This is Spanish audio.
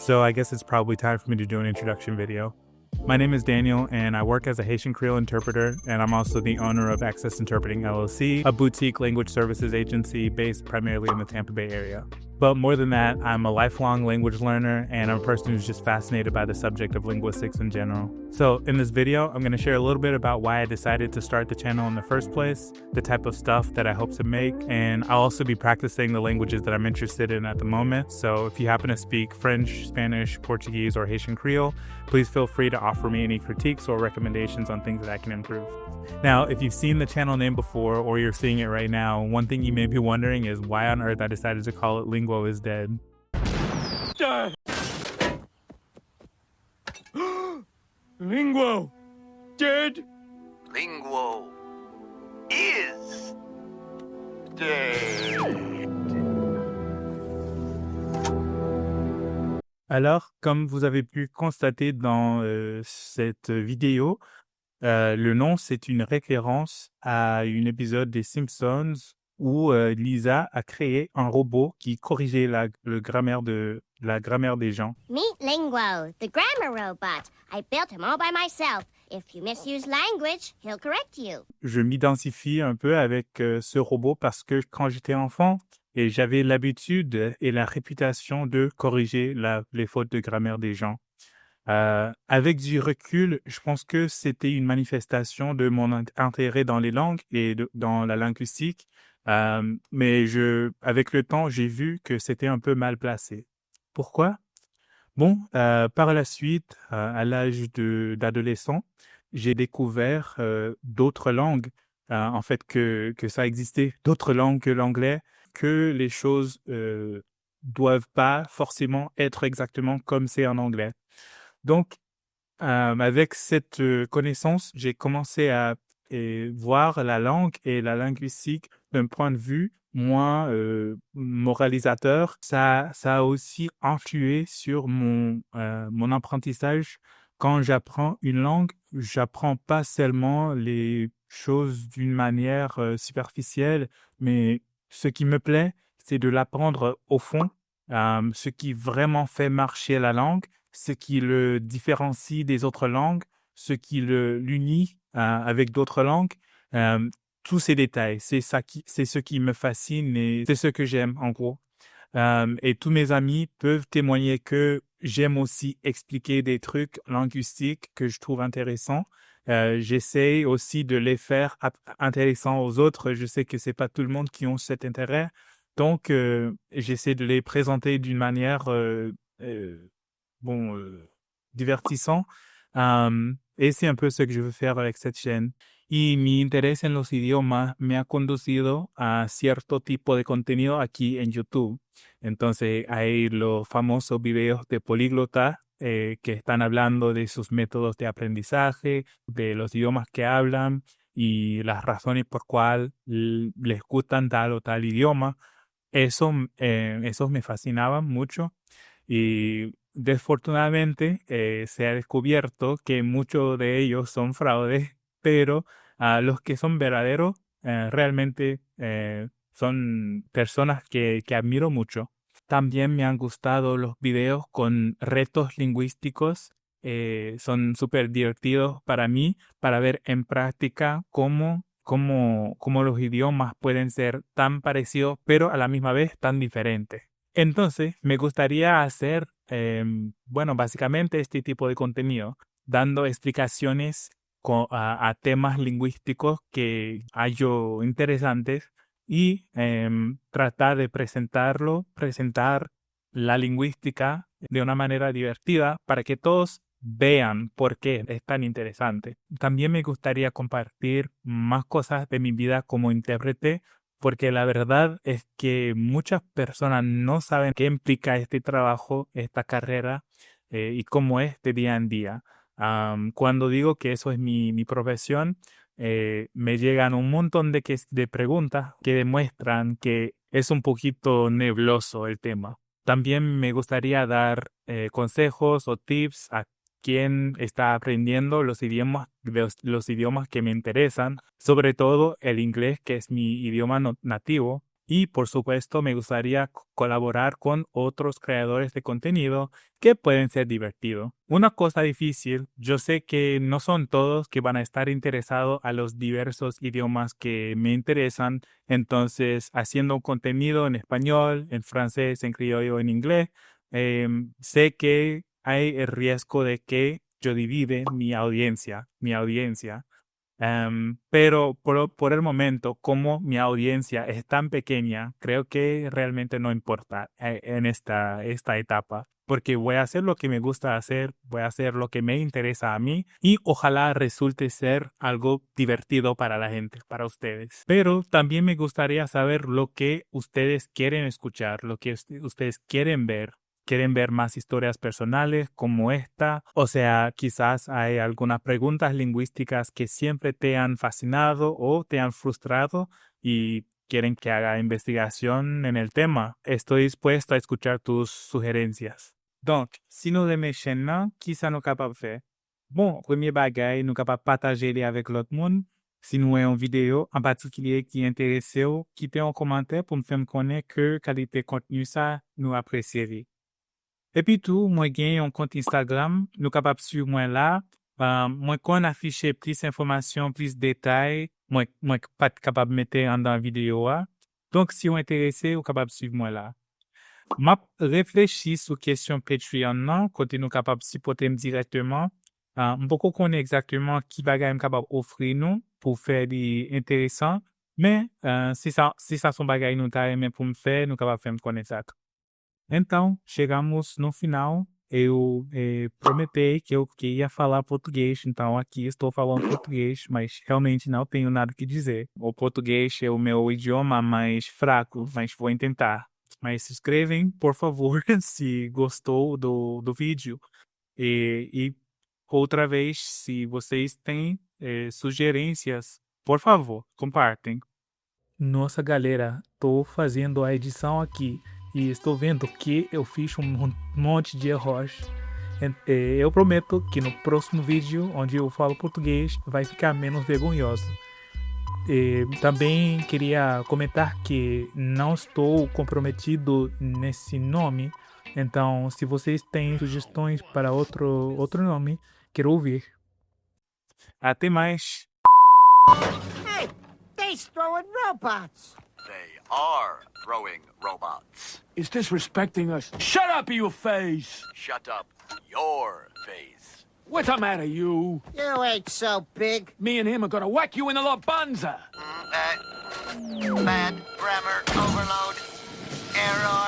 So I guess it's probably time for me to do an introduction video. My name is Daniel, and I work as a Haitian Creole interpreter, and I'm also the owner of Access Interpreting LLC, a boutique language services agency based primarily in the Tampa Bay area. But more than that, I'm a lifelong language learner, and I'm a person who's just fascinated by the subject of linguistics in general. So in this video, I'm going to share a little bit about why I decided to start the channel in the first place, the type of stuff that I hope to make, and I'll also be practicing the languages that I'm interested in at the moment. So if you happen to speak French, Spanish, Portuguese, or Haitian Creole, please feel free to offer me any critiques or recommendations on things that I can improve. Now, if you've seen the channel name before or you're seeing it right now, one thing you may be wondering is why on earth I decided to call it Linguo is Dead. Linguo dead? Linguo is dead. Alors, comme vous avez pu constater dans cette vidéo, le nom, c'est une référence à un épisode des Simpsons où Lisa a créé un robot qui corrigeait la grammaire des gens. Meet Linguo, the grammar robot. I built him all by myself. If you misuse language, he'll correct you. Je m'identifie un peu avec ce robot parce que quand j'étais enfant, et j'avais l'habitude et la réputation de corriger les fautes de grammaire des gens. Avec du recul, je pense que c'était une manifestation de mon intérêt dans les langues et dans la linguistique. Mais avec le temps, j'ai vu que c'était un peu mal placé. Pourquoi? Bon, par la suite, à l'âge d'adolescent, j'ai découvert d'autres langues, en fait, que ça existait, d'autres langues que l'anglais, que les choses doivent pas forcément être exactement comme c'est en anglais. Donc, avec cette connaissance, j'ai commencé à voir la langue et la linguistique d'un point de vue moins moralisateur. Ça a aussi influé sur mon apprentissage. Quand j'apprends une langue, j'apprends pas seulement les choses d'une manière superficielle, mais ce qui me plaît, c'est de l'apprendre au fond, ce qui vraiment fait marcher la langue, ce qui le différencie des autres langues, ce qui l'unit avec d'autres langues, tous ces détails, c'est ce qui me fascine et c'est ce que j'aime en gros. Et tous mes amis peuvent témoigner que j'aime aussi expliquer des trucs linguistiques que je trouve intéressants. J'essaie aussi de les faire intéressants aux autres. Je sais que c'est pas tout le monde qui ont cet intérêt. Donc, j'essaie de les présenter d'une manière divertissant. Et c'est un peu ce que je veux faire avec cette chaîne. Y mi interés en los idiomas me ha conducido a cierto tipo de contenido aquí en YouTube. Entonces, hay los famosos videos de políglota que están hablando de sus métodos de aprendizaje, de los idiomas que hablan y las razones por cuál les gustan tal o tal idioma. Esos me fascinaban mucho y desafortunadamente se ha descubierto que muchos de ellos son fraudes, pero los que son verdaderos realmente son personas que admiro mucho. También me han gustado los videos con retos lingüísticos. Son súper divertidos para mí, para ver en práctica cómo los idiomas pueden ser tan parecidos, pero a la misma vez tan diferentes. Entonces, me gustaría hacer, básicamente este tipo de contenido, dando explicaciones a temas lingüísticos que hallo interesantes y tratar de presentar la lingüística de una manera divertida para que todos vean por qué es tan interesante. También me gustaría compartir más cosas de mi vida como intérprete, porque la verdad es que muchas personas no saben qué implica este trabajo, esta carrera y cómo es de día en día. Cuando digo que eso es mi profesión, me llegan un montón de preguntas que demuestran que es un poquito nebuloso el tema. También me gustaría dar consejos o tips a quien está aprendiendo los idiomas que me interesan, sobre todo el inglés, que es mi idioma nativo, Y por supuesto me gustaría colaborar con otros creadores de contenido que pueden ser divertidos. Una cosa difícil, yo sé que no son todos que van a estar interesados a los diversos idiomas que me interesan, entonces haciendo un contenido en español, en francés, en criollo, en inglés, sé que hay el riesgo de que yo divide mi audiencia. Pero por el momento, como mi audiencia es tan pequeña, creo que realmente no importa en esta etapa, porque voy a hacer lo que me gusta hacer, voy a hacer lo que me interesa a mí y ojalá resulte ser algo divertido para la gente, para ustedes. Pero también me gustaría saber lo que ustedes quieren escuchar, lo que ustedes quieren ver. ¿Quieren ver más historias personales como esta? O sea, quizás hay algunas preguntas lingüísticas que siempre te han fascinado o te han frustrado y quieren que haga investigación en el tema. Estoy dispuesto a escuchar tus sugerencias. Donc, si nous aimons chaîne là, qui ça nous capable faire? Bon, premier bagay, nous capable partager les avec l'autre monde. Si nous avons une vidéo en particulier qui intéresse ou, quittez un commentaire pour me faire connaître que qualité contenu ça nous apprécierait. Et puis tout, moi gagne un compte Instagram, nous capable suivre moi là. Moi qu'on affiche plus d'informations, plus de détails, moi pas capable mettre en dans la vidéo là. Donc si vous intéressé, vous capable suivre moi là. M'a réfléchi sur question Patreon non, côté nous capable supporter directement. Beaucoup connaît exactement qui bagay capable offrir nous pour faire des intéressant, mais si ça son bagay nous ta aimé pour me faire, nous capable faire me connaître ça. Então, chegamos no final. Eu prometei que eu ia falar português, então aqui estou falando português, mas realmente não tenho nada que dizer. O português é o meu idioma mais fraco, mas vou tentar. Mas se inscrevem, por favor, se gostou do vídeo. E outra vez, se vocês têm sugerências, por favor, compartem. Nossa, galera, tô fazendo a edição aqui e estou vendo que eu fiz um monte de erros. Eu prometo que no próximo vídeo, onde eu falo português, vai ficar menos vergonhoso. Também queria comentar que não estou comprometido nesse nome, então se vocês têm sugestões para outro nome, quero ouvir. Até mais! Hey, they's throwing robots. They are throwing robots. Is disrespecting us. Shut up, you face! Shut up your face. What's the matter, you? You ain't so big. Me and him are gonna whack you in the labanza. Bad grammar overload. Error.